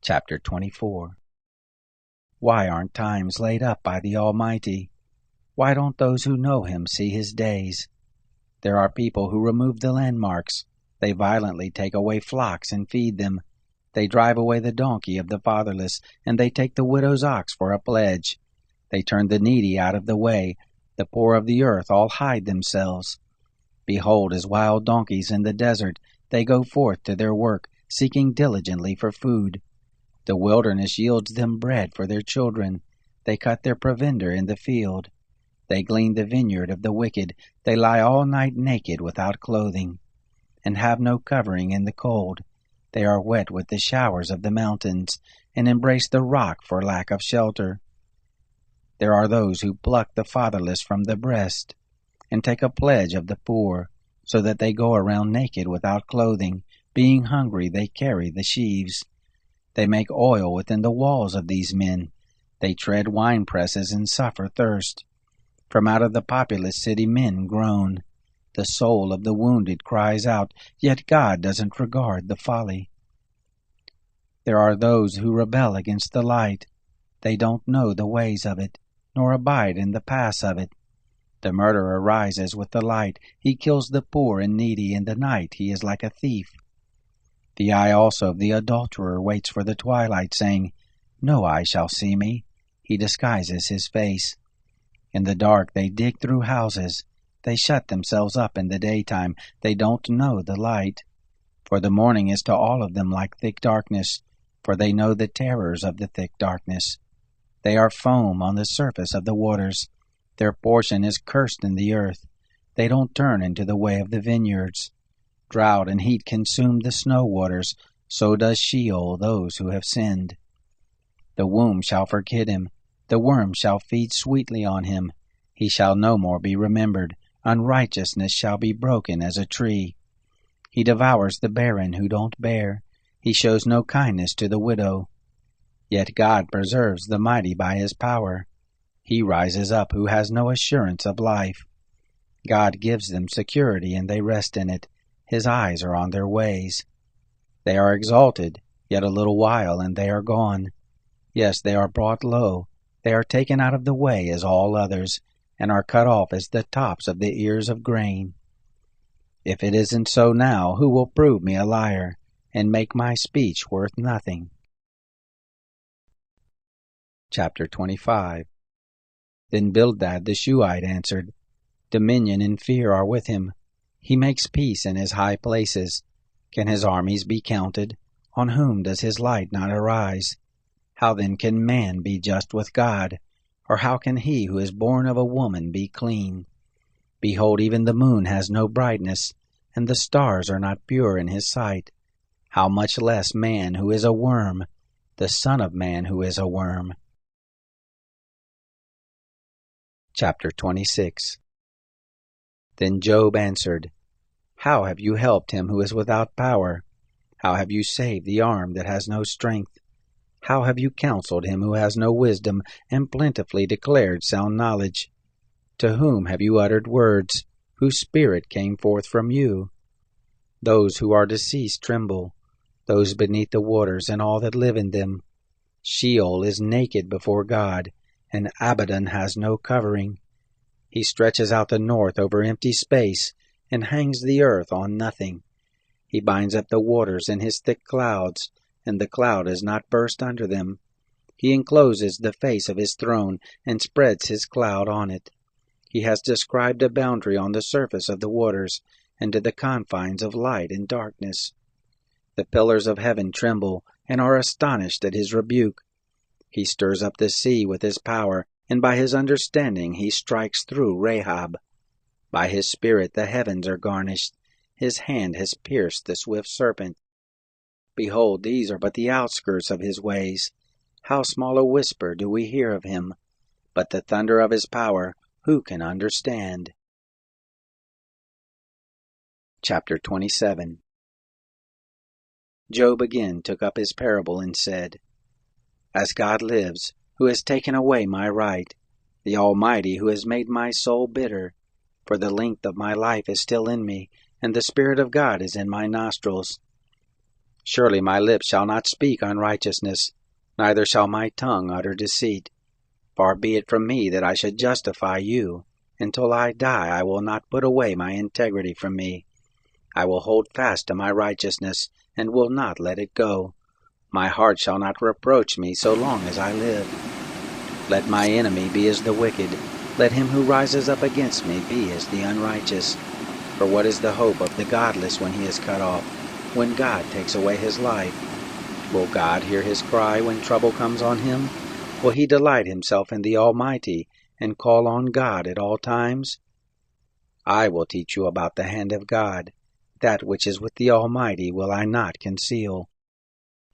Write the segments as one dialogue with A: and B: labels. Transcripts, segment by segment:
A: Chapter 24. Why aren't times laid up by the Almighty? Why don't those who know Him see His days? There are people who remove the landmarks. They violently take away flocks and feed them. They drive away the donkey of the fatherless, and they take the widow's ox for a pledge. They turn the needy out of the way. The poor of the earth all hide themselves. Behold, as wild donkeys in the desert, they go forth to their work, seeking diligently for food. The wilderness yields them bread for their children. They cut their provender in the field. They glean the vineyard of the wicked. They lie all night naked without clothing, and have no covering in the cold. They are wet with the showers of the mountains, and embrace the rock for lack of shelter. There are those who pluck the fatherless from the breast, and take a pledge of the poor, so that they go around naked without clothing. Being hungry, they carry the sheaves. They make oil within the walls of these men. They tread wine presses and suffer thirst. From out of the populous city men groan. The soul of the wounded cries out, yet God doesn't regard the folly. There are those who rebel against the light. They don't know the ways of it, nor abide in the paths of it. The murderer rises with the light. He kills the poor and needy. In the night he is like a thief. The eye also of the adulterer waits for the twilight, saying, No eye shall see me. He disguises his face. In the dark they dig through houses. They shut themselves up in the daytime. They don't know the light. For the morning is to all of them like thick darkness, for they know the terrors of the thick darkness. They are foam on the surface of the waters. Their portion is cursed in the earth. They don't turn into the way of the vineyards. Drought and heat consume the snow waters, so does Sheol those who have sinned. The womb shall forget him, the worm shall feed sweetly on him. He shall no more be remembered, unrighteousness shall be broken as a tree. He devours the barren who don't bear, he shows no kindness to the widow. Yet God preserves the mighty by his power. He rises up who has no assurance of life. God gives them security and they rest in it. His eyes are on their ways. They are exalted, yet a little while, and they are gone. Yes, they are brought low. They are taken out of the way as all others, and are cut off as the tops of the ears of grain. If it isn't so now, who will prove me a liar, and make my speech worth nothing? Chapter 25. Then Bildad the Shuhite answered, Dominion and fear are with him. He makes peace in his high places. Can his armies be counted? On whom does his light not arise? How then can man be just with God? Or how can he who is born of a woman be clean? Behold, even the moon has no brightness, and the stars are not pure in his sight. How much less man who is a worm, the son of man who is a worm. Chapter 26. Then Job answered, How have you helped him who is without power? How have you saved the arm that has no strength? How have you counseled him who has no wisdom, and plentifully declared sound knowledge? To whom have you uttered words, whose spirit came forth from you? Those who are deceased tremble, those beneath the waters and all that live in them. Sheol is naked before God, and Abaddon has no covering. He stretches out the north over empty space, and hangs the earth on nothing. He binds up the waters in his thick clouds, and the cloud is not burst under them. He encloses the face of his throne, and spreads his cloud on it. He has described a boundary on the surface of the waters, and to the confines of light and darkness. The pillars of heaven tremble, and are astonished at his rebuke. He stirs up the sea with his power, and by his understanding he strikes through Rahab. By his spirit the heavens are garnished. His hand has pierced the swift serpent. Behold, these are but the outskirts of his ways. How small a whisper do we hear of him! But the thunder of his power, who can understand? Chapter 27. Job again took up his parable and said, As God lives, who has taken away my right, the Almighty who has made my soul bitter, for the length of my life is still in me, and the Spirit of God is in my nostrils. Surely my lips shall not speak unrighteousness, neither shall my tongue utter deceit. Far be it from me that I should justify you. Until I die I will not put away my integrity from me. I will hold fast to my righteousness, and will not let it go. My heart shall not reproach me so long as I live. Let my enemy be as the wicked. Let him who rises up against me be as the unrighteous. For what is the hope of the godless when he is cut off, when God takes away his life? Will God hear his cry when trouble comes on him? Will he delight himself in the Almighty, and call on God at all times? I will teach you about the hand of God. That which is with the Almighty will I not conceal.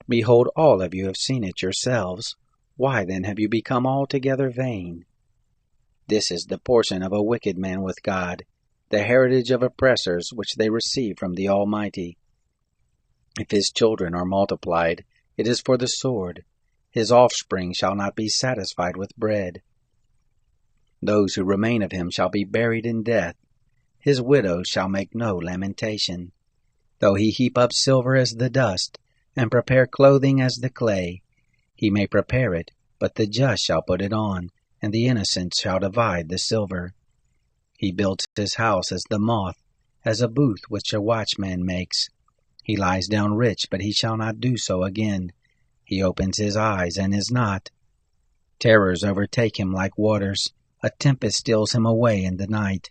A: Behold, all of you have seen it yourselves. Why then have you become altogether vain? This is the portion of a wicked man with God, the heritage of oppressors which they receive from the Almighty. If his children are multiplied, it is for the sword. His offspring shall not be satisfied with bread. Those who remain of him shall be buried in death. His widows shall make no lamentation. Though he heap up silver as the dust, and prepare clothing as the clay, he may prepare it, but the just shall put it on, and the innocent shall divide the silver. He builds his house as the moth, as a booth which a watchman makes. He lies down rich, but he shall not do so again. He opens his eyes, and is not. Terrors overtake him like waters. A tempest steals him away in the night.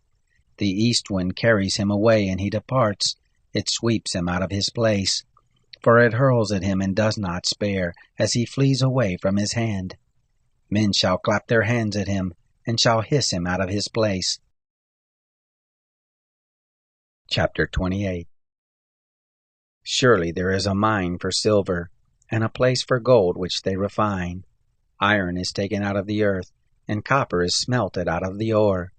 A: The east wind carries him away, and he departs. It sweeps him out of his place. For it hurls at him and does not spare, as he flees away from his hand. Men shall clap their hands at him, and shall hiss him out of his place. Chapter 28. Surely there is a mine for silver, and a place for gold which they refine. Iron is taken out of the earth, and copper is smelted out of the ore.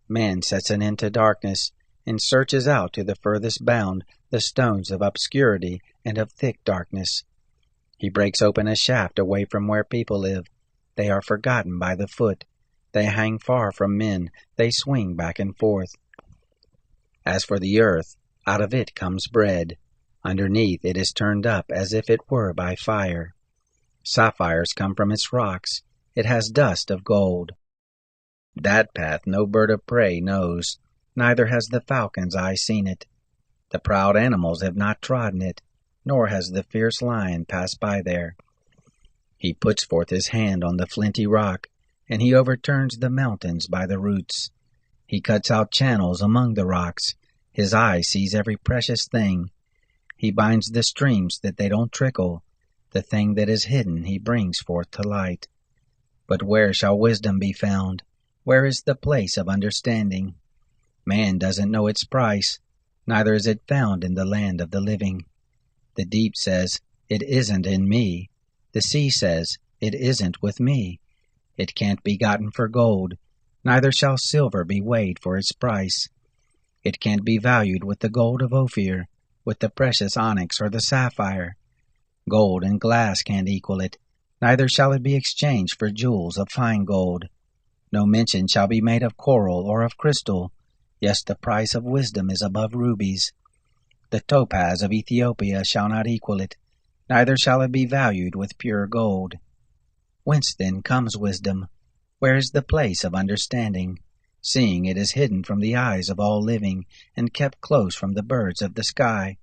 A: Man sets an end to darkness, and searches out to the furthest bound the stones of obscurity and of thick darkness. He breaks open a shaft away from where people live. They are forgotten by the foot. They hang far from men. They swing back and forth. As for the earth, out of it comes bread. Underneath it is turned up as if it were by fire. Sapphires come from its rocks. It has dust of gold. That path no bird of prey knows, neither has the falcon's eye seen it. The proud animals have not trodden it, nor has the fierce lion passed by there. He puts forth his hand on the flinty rock, and he overturns the mountains by the roots. He cuts out channels among the rocks. His eye sees every precious thing. He binds the streams that they don't trickle. The thing that is hidden he brings forth to light. But where shall wisdom be found? Where is the place of understanding? Man doesn't know its price, neither is it found in the land of the living. The deep says, "It isn't in me." The sea says, "It isn't with me." It can't be gotten for gold, neither shall silver be weighed for its price. It can't be valued with the gold of Ophir, with the precious onyx or the sapphire. Gold and glass can't equal it, neither shall it be exchanged for jewels of fine gold. No mention shall be made of coral or of crystal. Yes, the price of wisdom is above rubies. The topaz of Ethiopia shall not equal it, neither shall it be valued with pure gold. Whence then comes wisdom? Where is the place of understanding? Seeing it is hidden from the eyes of all living, and kept close from the birds of the sky.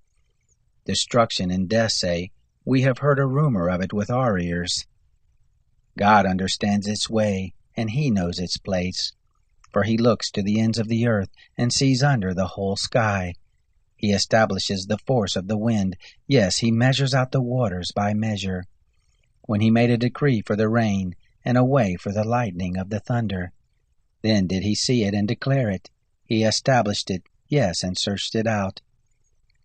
A: Destruction and death say, "We have heard a rumor of it with our ears." God understands its way, and he knows its place. For he looks to the ends of the earth, and sees under the whole sky. He establishes the force of the wind. Yes, he measures out the waters by measure. When he made a decree for the rain, and a way for the lightning of the thunder, then did he see it and declare it. He established it, yes, and searched it out.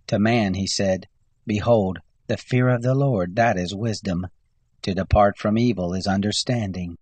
A: To man he said, "Behold, the fear of the Lord, that is wisdom. To depart from evil is understanding."